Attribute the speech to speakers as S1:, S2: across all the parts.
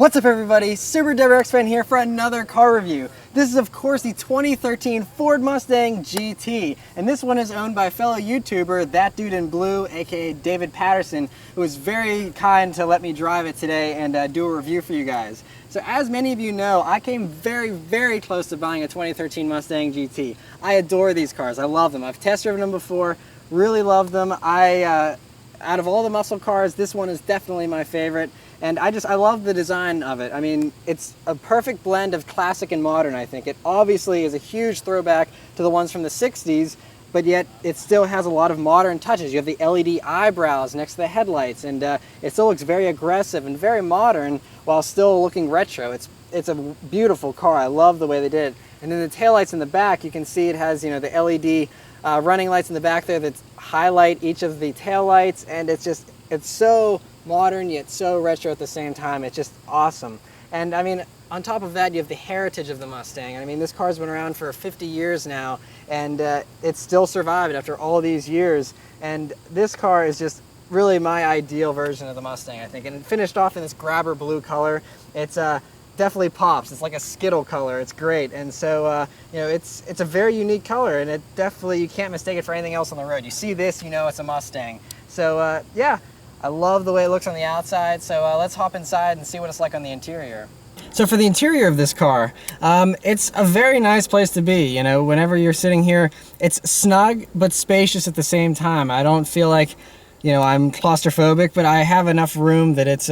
S1: What's up everybody, Super WRX fan here for another car review. This is of course the 2013 Ford Mustang GT, and this one is owned by fellow YouTuber Thatdudeinblue, aka David Patterson, who was very kind to let me drive it today and do a review for you guys. So as many of you know, I came very close to buying a 2013 Mustang GT. I adore these cars, I love them. I've test driven them before, really love them. Out of all the muscle cars, this one is definitely my favorite. And I love the design of it. I mean, it's a perfect blend of classic and modern, I think. It obviously is a huge throwback to the ones from the 60s, but yet it still has a lot of modern touches. You have the LED eyebrows next to the headlights, and it still looks very aggressive and very modern while still looking retro. It's a beautiful car. I love the way they did it. And then the taillights in the back, you can see it has, you know, the LED running lights in the back there that highlight each of the taillights, and it's so modern yet so retro at the same time. It's just awesome. And I mean, on top of that, you have the heritage of the Mustang. I mean, this car's been around for 50 years now, and it's still survived after all these years. And this car is just really my ideal version of the Mustang, I think. And it finished off in this grabber blue color. It's definitely pops. It's like a Skittle color. It's great. And so, you know, it's a very unique color, and it definitely, you can't mistake it for anything else on the road. You see this, you know it's a Mustang. So, yeah. I love the way it looks on the outside, so let's hop inside and see what it's like on the interior. So for the interior of this car, it's a very nice place to be. You know, whenever you're sitting here, it's snug but spacious at the same time. I don't feel like, you know, I'm claustrophobic, but I have enough room that it's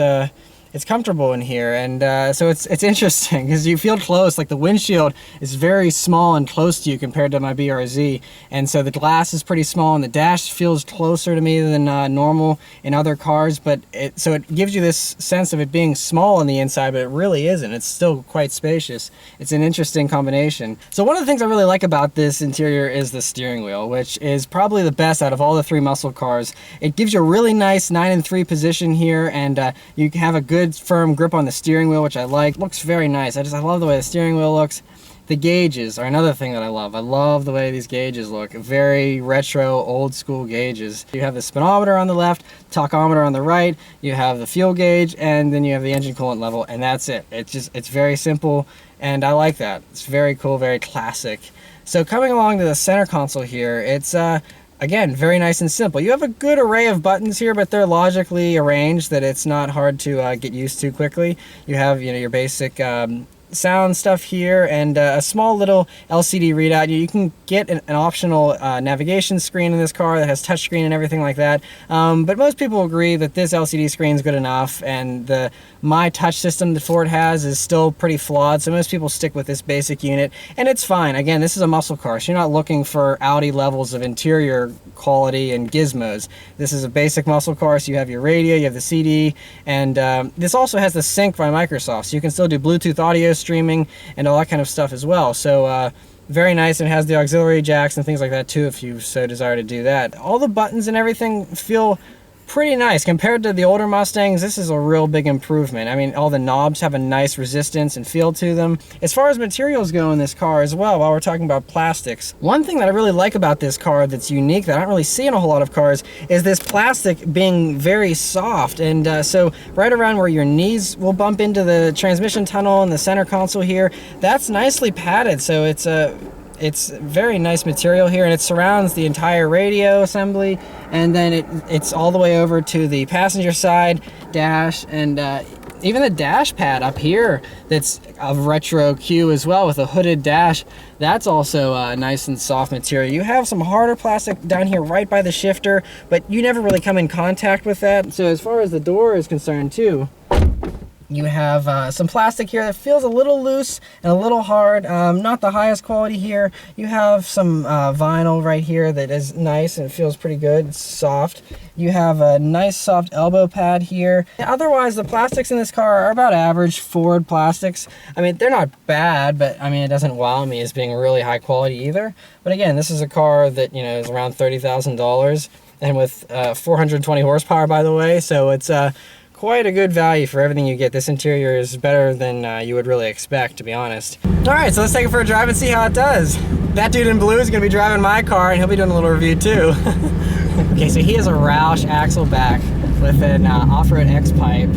S1: comfortable in here, and so it's interesting because you feel close. Like the windshield is very small and close to you compared to my BRZ, and so the glass is pretty small, and the dash feels closer to me than normal in other cars. But so it gives you this sense of it being small on the inside, but it really isn't. It's still quite spacious. It's an interesting combination. So one of the things I really like about this interior is the steering wheel, which is probably the best out of all the three muscle cars. It gives you a really nice 9-3 position here, and you have a good firm grip on the steering wheel, which I like. Looks very nice. I love the way the steering wheel looks. The gauges are another thing that I love. I love the way these gauges look. Very retro, old school gauges. You have the speedometer on the left, tachometer on the right, you have the fuel gauge, and then you have the engine coolant level, and that's it. It's very simple, and I like that. It's very cool, very classic. So coming along to the center console here, it's again, very nice and simple. You have a good array of buttons here, but they're logically arranged that it's not hard to get used to quickly. You have, you know, your basic sound stuff here, and a small little LCD readout. You can get an optional navigation screen in this car that has touchscreen and everything like that, but most people agree that this LCD screen is good enough, and the My Touch system that Ford has is still pretty flawed, so most people stick with this basic unit, and it's fine. Again, this is a muscle car, so you're not looking for Audi levels of interior quality and gizmos. This is a basic muscle car, so you have your radio, you have the CD, and this also has the Sync by Microsoft, so you can still do Bluetooth audio streaming and all that kind of stuff as well. So very nice, and it has the auxiliary jacks and things like that too if you so desire to do that. All the buttons and everything feel pretty nice. Compared to the older Mustangs, this is a real big improvement. I mean, all the knobs have a nice resistance and feel to them. As far as materials go in this car as well, while we're talking about plastics, one thing that I really like about this car that's unique that I don't really see in a whole lot of cars is this plastic being very soft, and so right around where your knees will bump into the transmission tunnel and the center console here, that's nicely padded, so it's very nice material here, and it surrounds the entire radio assembly, and then it's all the way over to the passenger side dash, and even the dash pad up here that's of retro Q as well with a hooded dash, that's also nice and soft material. You have some harder plastic down here right by the shifter, but you never really come in contact with that. So as far as the door is concerned too, you have some plastic here that feels a little loose and a little hard, not the highest quality here. You have some vinyl right here that is nice and it feels pretty good. It's soft. You have a nice soft elbow pad here. Otherwise, the plastics in this car are about average Ford plastics. I mean, they're not bad, but I mean, it doesn't wow me as being really high quality either. But again, this is a car that, you know, is around $30,000 and with 420 horsepower, by the way, so it's quite a good value for everything you get. This interior is better than you would really expect, to be honest. All right, so let's take it for a drive and see how it does. That dude in blue is gonna be driving my car, and he'll be doing a little review too. Okay, so he has a Roush axle back with an off-road X-pipe,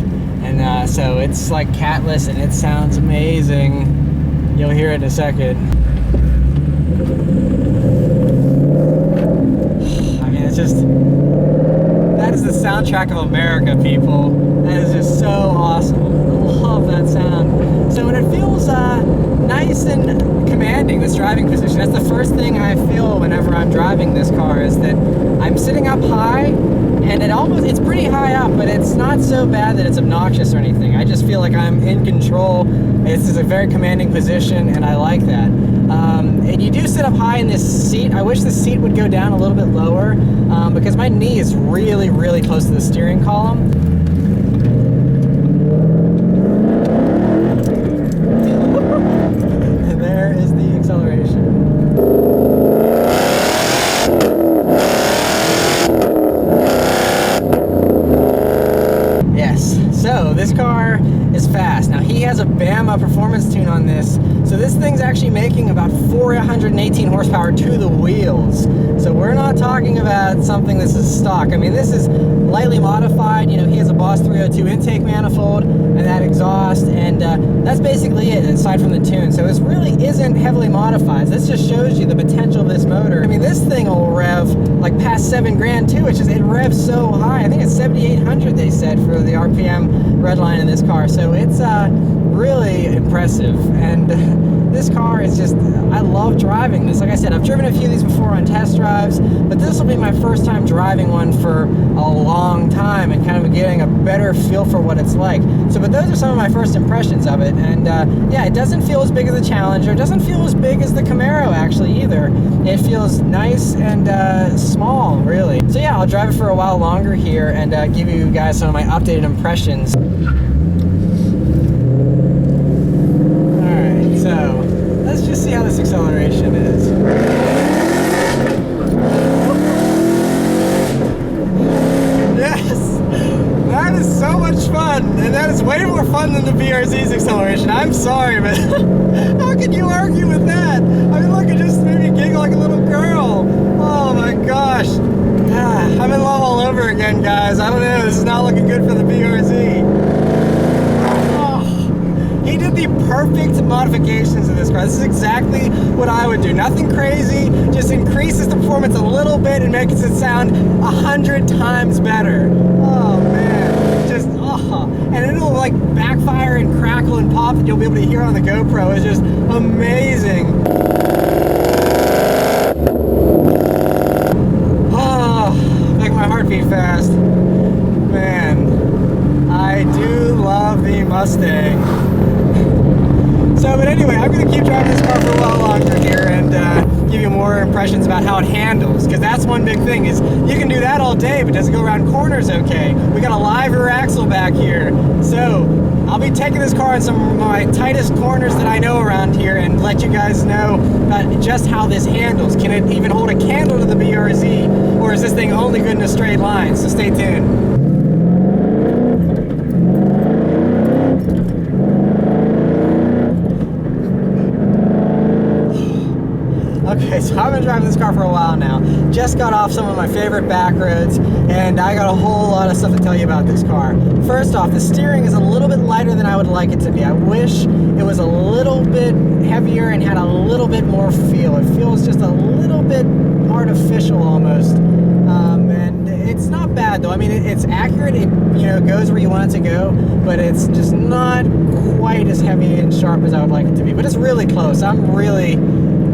S1: And so it's like catless and it sounds amazing. You'll hear it in a second. I mean, it's just, that is the soundtrack of America, people. That is just so awesome. I love that sound. So when it feels nice and commanding, this driving position, that's the first thing I feel whenever I'm driving this car, is that I'm sitting up high, and it's pretty high up, but it's not so bad that it's obnoxious or anything. I just feel like I'm in control. This is a very commanding position, and I like that. And you do sit up high in this seat. I wish the seat would go down a little bit lower, because my knee is really, really close to the steering column. And there is the acceleration. Yes, so this car is fast. Now he has a Bama performance tune on this, so this thing's actually making about 418 horsepower to the wheels. So we're not talking about something this is stock. I mean, this is lightly modified. You know, he has a Boss 302 intake manifold and that exhaust, and that's basically it aside from the tune. So this really isn't heavily modified. This just shows you the potential of this motor. I mean, this thing will rev like past 7 grand too, which is, it revs so high. I think it's 7,800 they said for the RPM red line in this car. So it's really impressive, and this car is just, I love driving this. Like I said, I've driven a few of these before on test drives, but this will be my first time driving one for a long time and kind of getting a better feel for what it's like. So, but those are some of my first impressions of it, and yeah, it doesn't feel as big as the Challenger. It doesn't feel as big as the Camaro actually either. It feels nice and small, really. So yeah, I'll drive it for a while longer here and give you guys some of my updated impressions. So, let's just see how this acceleration is. Yes! That is so much fun! And that is way more fun than the BRZ's acceleration. I'm sorry, but how can you argue with that? I mean, look, it just made me giggle like a little girl. Oh my gosh. I'm in love all over again, guys. I don't know, this is not looking good for the BRZ. He did the perfect modifications of this car. This is exactly what I would do. Nothing crazy, just increases the performance a little bit and makes it sound 100 times better. Oh man, just, and it'll like backfire and crackle and pop that you'll be able to hear on the GoPro. It's just amazing. Oh, make my heart beat fast. Man, I do love the Mustang. So, but anyway, I'm going to keep driving this car for a while longer here and give you more impressions about how it handles, because that's one big thing, is you can do that all day, but does it go around corners okay? We got a live rear axle back here, so I'll be taking this car in some of my tightest corners that I know around here and let you guys know just how this handles. Can it even hold a candle to the BRZ, or is this thing only good in a straight line? So stay tuned. Okay, so I've been driving this car for a while now. Just got off some of my favorite back roads, and I got a whole lot of stuff to tell you about this car. First off, the steering is a little bit lighter than I would like it to be. I wish it was a little bit heavier and had a little bit more feel. It feels just a little bit artificial almost. And it's not bad though. I mean, it's accurate. It, you know, goes where you want it to go, but it's just not quite as heavy and sharp as I would like it to be. But it's really close. I'm really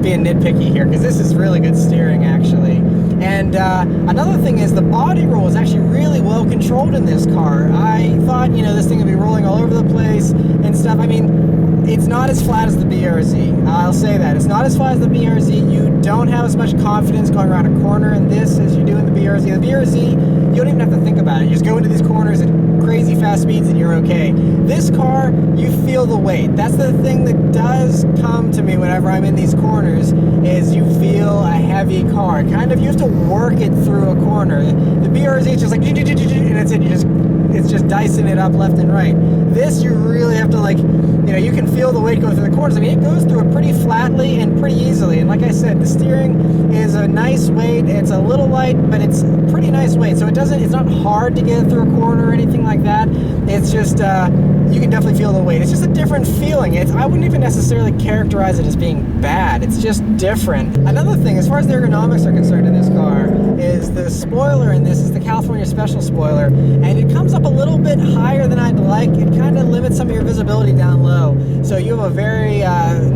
S1: being nitpicky here because this is really good steering actually. And another thing is the body roll is actually really well controlled in this car. I thought, you know, this thing would be rolling all over the place and stuff. I mean, it's not as flat as the BRZ. I'll say that. It's not as flat as the BRZ. You don't have as much confidence going around a corner in this as you do in the BRZ. The BRZ, you don't even have to think about it. You just go into these corners at crazy fast speeds and you're okay. This car, you feel the weight. That's the thing that does come to me whenever I'm in these corners, is you feel a heavy car. Kind of, you have to work it through a corner. The BRZ is just like, and that's it. It's just dicing it up left and right. This, you really have to, like, you know, you can feel the weight go through the corners. I mean, it goes through it pretty flatly and pretty easily. And like I said, the steering is a nice weight. It's a little light, but it's a pretty nice weight. So it's not hard to get through a corner or anything like that. it's just, you can definitely feel the weight. It's just a different feeling. I wouldn't even necessarily characterize it as being bad. It's just different. Another thing, as far as the ergonomics are concerned in this car, is the spoiler in this is the California Special spoiler, and it comes up a little bit higher than I'd like. It kind of limits some of your visibility down low, so you have a very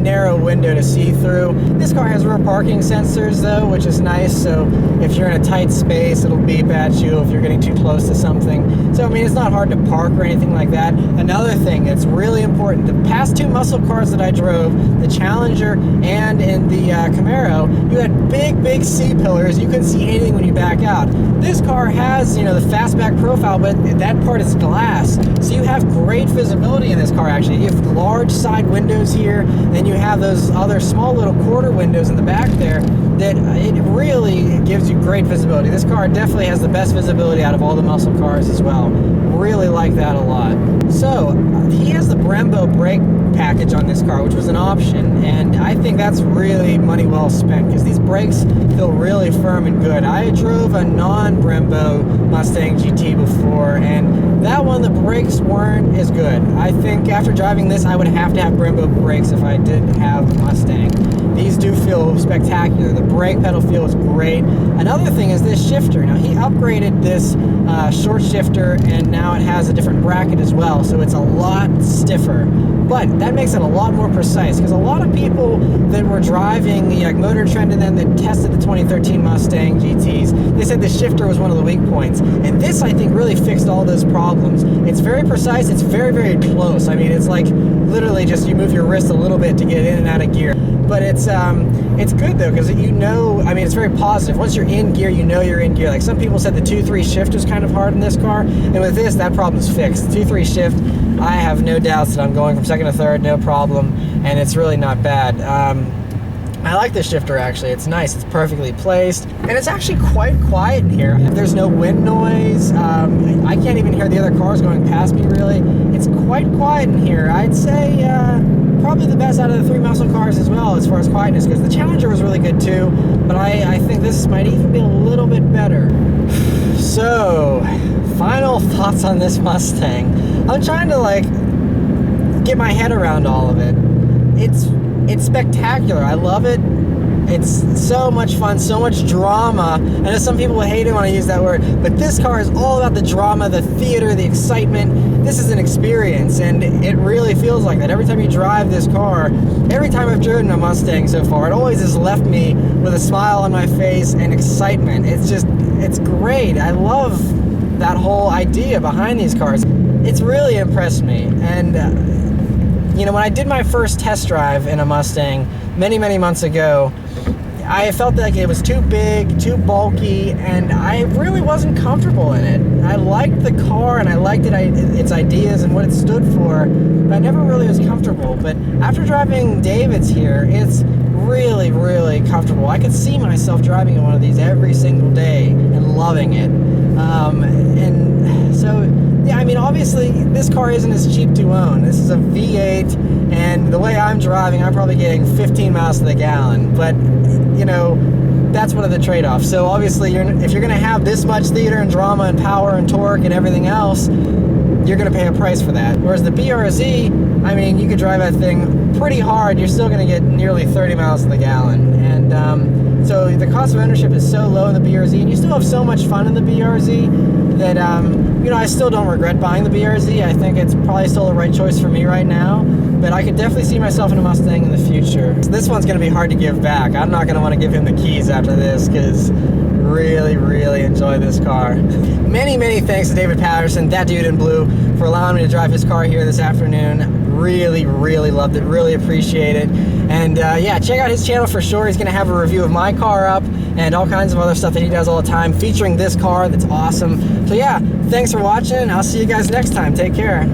S1: narrow window to see through. This car has rear parking sensors though, which is nice, so if you're in a tight space, it'll beep at you if you're getting too close to something. So I mean, it's not hard to park or anything like that. Another thing that's really important, the past two muscle cars that I drove, the Challenger and in the Camaro, you had big C-pillars. You couldn't see anything when you back out. This car has, you know, the fastback profile, but that part is glass, so you have great visibility in this car. Actually, you have large side windows here, then you have those other small little quarter windows in the back there that it really gives you great visibility. This car definitely has the best visibility out of all the muscle cars as well. Really like that a lot. So he has the Brembo brake package on this car, which was an option, and I think that's really money well spent because these brakes feel really firm and good. I drove a non-Brembo Mustang GT before, and that one, the brakes weren't as good. I think after driving this, I would have to have Brembo brakes if I did have the Mustang. These do feel spectacular. The brake pedal feels great. Another thing is this shifter. Now, he upgraded this short shifter, and now it has a different bracket as well, so it's a lot stiffer. But that makes it a lot more precise, because a lot of people that were driving the Motor Trend and then that tested the 2013 Mustang GTs, they said the shifter was one of the weak points. And this, I think, really fixed all those problems. It's very precise. It's very close. I mean, it's like literally just you move your wrist a little bit to get in and out of gear. But it's good though, because you know, I mean, it's very positive. Once you're in gear, you know you're in gear. Like some people said the 2-3 shift was kind of hard in this car, and with this, that problem's fixed. 2-3 shift, I have no doubts that I'm going from second to third, no problem, and it's really not bad. I like this shifter actually. It's nice. It's perfectly placed, and it's actually quite quiet in here. There's no wind noise. I can't even hear the other cars going past me really. It's quite quiet in here. I'd say probably the best out of the three muscle cars as well as far as quietness goes. The Challenger was really good too, but I think this might even be a little bit better. So, final thoughts on this Mustang. I'm trying to like get my head around all of it. It's spectacular. I love it. It's so much fun, so much drama. I know some people will hate it when I use that word, but this car is all about the drama, the theater, the excitement. This is an experience, and it really feels like that. Every time you drive this car, every time I've driven a Mustang so far, it always has left me with a smile on my face and excitement. It's great. I love that whole idea behind these cars. It's really impressed me, and you know, when I did my first test drive in a Mustang many months ago, I felt like it was too big, too bulky, and I really wasn't comfortable in it. I liked the car and I liked its ideas and what it stood for, but I never really was comfortable. But after driving David's here, it's really comfortable. I could see myself driving in one of these every single day and loving it. And so, yeah, I mean, obviously, this car isn't as cheap to own. This is a V8, and the way I'm driving, I'm probably getting 15 miles to the gallon. But, you know, that's one of the trade-offs. So obviously, if you're going to have this much theater and drama and power and torque and everything else, you're going to pay a price for that. Whereas the BRZ, I mean, you could drive that thing pretty hard. You're still going to get nearly 30 miles to the gallon. And so the cost of ownership is so low in the BRZ, and you still have so much fun in the BRZ that, you know, I still don't regret buying the BRZ. I think it's probably still the right choice for me right now, but I could definitely see myself in a Mustang in the future. So this one's going to be hard to give back. I'm not going to want to give him the keys after this, because really enjoy this car. Many thanks to David Patterson, that dude in blue, for allowing me to drive his car here this afternoon. Really loved it, really appreciate it. And yeah, check out his channel for sure. He's gonna have a review of my car up and all kinds of other stuff that he does all the time featuring this car that's awesome. So yeah, thanks for watching. I'll see you guys next time. Take care.